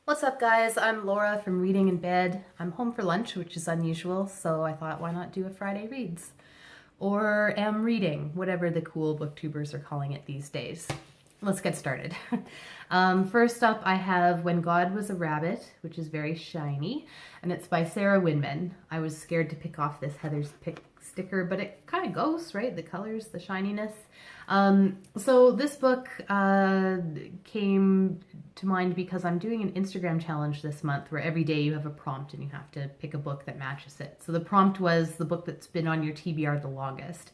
What's up, guys? I'm Laura from Reading in Bed. I'm home for lunch, which is unusual, so I thought, why not do a Friday Reads? Or am reading, whatever the cool booktubers are calling it these days. Let's get started. First up, I have When God Was a Rabbit, which is very shiny, and it's by Sarah Winman. I was scared to pick off this Heather's Pick sticker, but it kind of goes, right? The colors, the shininess. So this book came to mind because I'm doing an Instagram challenge this month where every day you have a prompt and you have to pick a book that matches it. So the prompt was the book that's been on your TBR the longest.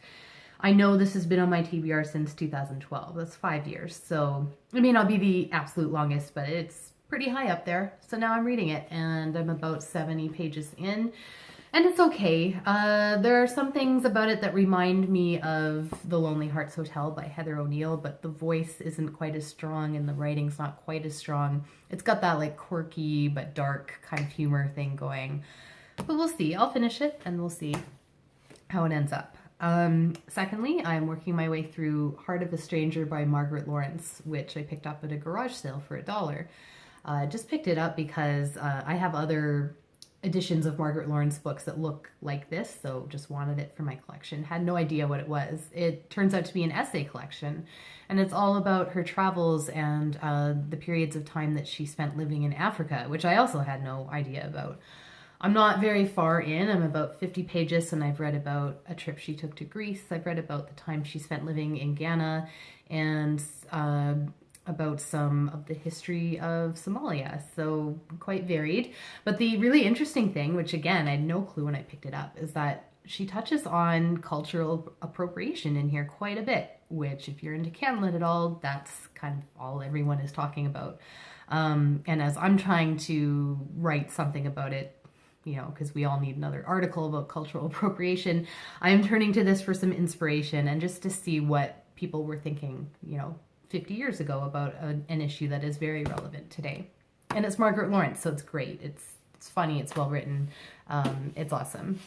I know this has been on my TBR since 2012. That's 5 years. So it may not be the absolute longest, but it's pretty high up there. So now I'm reading it and I'm about 70 pages in. And it's okay. There are some things about it that remind me of The Lonely Hearts Hotel by Heather O'Neill, but the voice isn't quite as strong and the writing's not quite as strong. It's got that like quirky but dark kind of humor thing going. But we'll see. I'll finish it and we'll see how it ends up. Secondly, I'm working my way through Heart of a Stranger by Margaret Lawrence, which I picked up at a garage sale for $1. Just picked it up because I have other editions of Margaret Lawrence books that look like this, so just wanted it for my collection. Had no idea what it was. It turns out to be an essay collection, and it's all about her travels and the periods of time that she spent living in Africa, which I also had no idea about. I'm not very far in. I'm about 50 pages, and I've read about a trip she took to Greece. I've read about the time she spent living in Ghana, and about some of the history of Somalia, so quite varied. But the really interesting thing, which again, I had no clue when I picked it up, is that she touches on cultural appropriation in here quite a bit, which if you're into Canlit at all, that's kind of all everyone is talking about. And as I'm trying to write something about it, you know, because we all need another article about cultural appropriation, I am turning to this for some inspiration and just to see what people were thinking, you know, 50 years ago about an issue that is very relevant today. And it's Margaret Lawrence, so it's great. It's funny, it's well written, it's awesome.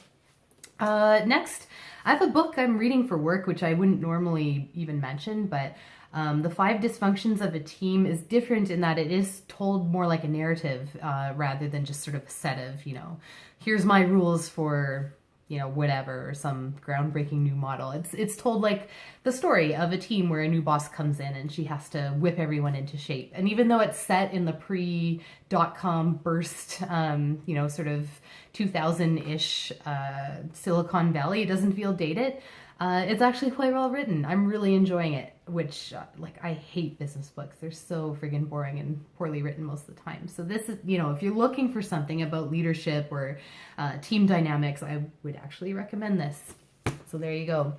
Next, I have a book I'm reading for work, which I wouldn't normally even mention, but The Five Dysfunctions of a Team is different in that it is told more like a narrative rather than just sort of a set of, you know, here's my rules for, you know, whatever, or some groundbreaking new model. It's told like the story of a team where a new boss comes in and she has to whip everyone into shape. And even though it's set in the pre-dot-com burst, you know, sort of 2000-ish Silicon Valley, it doesn't feel dated. It's actually quite well written. I'm really enjoying it, which, like, I hate business books. They're so friggin' boring and poorly written most of the time. So this is, you know, if you're looking for something about leadership or team dynamics, I would actually recommend this. So there you go.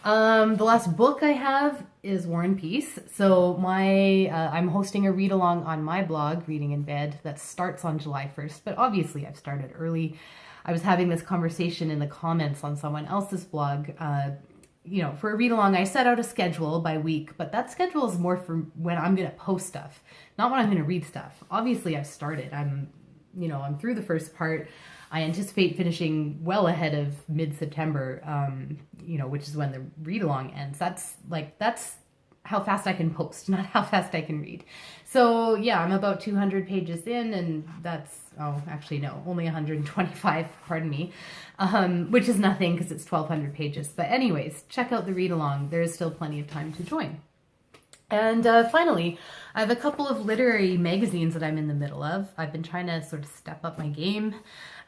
The last book I have is War and Peace. So I'm hosting a read-along on my blog, Reading in Bed, that starts on July 1st, but obviously I've started early. I was having this conversation in the comments on someone else's blog. You know, for a read-along, I set out a schedule by week, but that schedule is more for when I'm going to post stuff, not when I'm going to read stuff. Obviously, I've started. I'm through the first part. I anticipate finishing well ahead of mid-September, you know, which is when the read-along ends. That's how fast I can post, not how fast I can read. So yeah, I'm about 200 pages in, and that's, oh, actually no, only 125, pardon me, which is nothing because it's 1,200 pages. But anyways, check out the read-along. There is still plenty of time to join. And finally, I have a couple of literary magazines that I'm in the middle of. I've been trying to sort of step up my game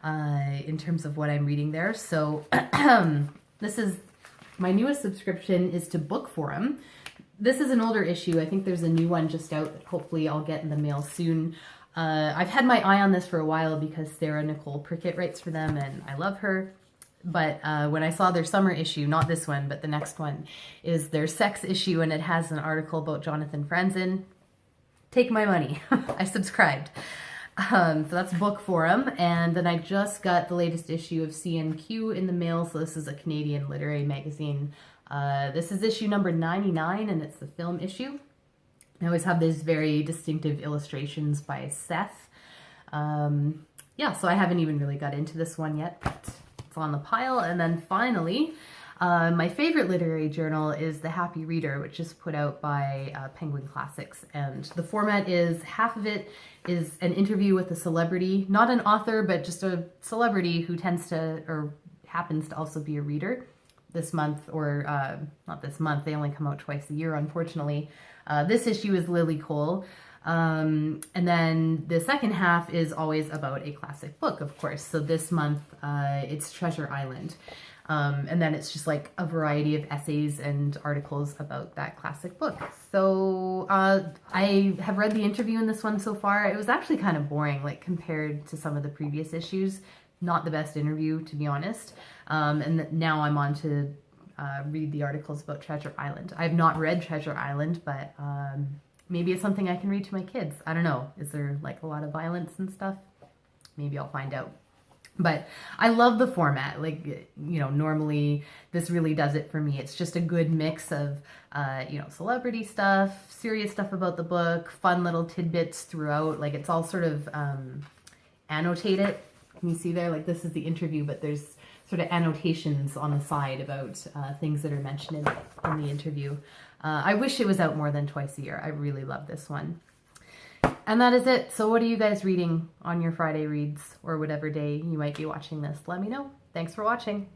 in terms of what I'm reading there. So this is, my newest subscription is to Book Forum. This is an older issue. I think there's a new one just out that hopefully I'll get in the mail soon. I've had my eye on this for a while because Sarah Nicole Prickett writes for them and I love her. But when I saw their summer issue, not this one, but the next one, is their sex issue, and it has an article about Jonathan Franzen. Take my money. I subscribed. So that's Book Forum. And then I just got the latest issue of C&Q in the mail. So this is a Canadian literary magazine. This is issue number 99, and it's the film issue. I always have these very distinctive illustrations by Seth. Yeah, so I haven't even really got into this one yet, but it's on the pile. And then finally, My favorite literary journal is The Happy Reader, which is put out by Penguin Classics. And the format is, half of it is an interview with a celebrity, not an author, but just a celebrity who tends to, or happens to also be a reader. This month, or not this month, they only come out twice a year, unfortunately. This issue is Lily Cole. And then the second half is always about a classic book, of course. So this month, it's Treasure Island. And then it's just like a variety of essays and articles about that classic book. So I have read the interview in this one so far. It was actually kind of boring, like compared to some of the previous issues. Not the best interview, to be honest. And now I'm on to read the articles about Treasure Island. I've not read Treasure Island, but maybe it's something I can read to my kids. I don't know. Is there like a lot of violence and stuff? Maybe I'll find out. But I love the format. Like, you know, normally this really does it for me. It's just a good mix of, you know, celebrity stuff, serious stuff about the book, fun little tidbits throughout. Like, it's all sort of annotated. Can you see there? Like, this is the interview, but there's sort of annotations on the side about things that are mentioned in the interview. I wish it was out more than twice a year. I really love this one. And that is it. So what are you guys reading on your Friday reads, or whatever day you might be watching this? Let me know. Thanks for watching.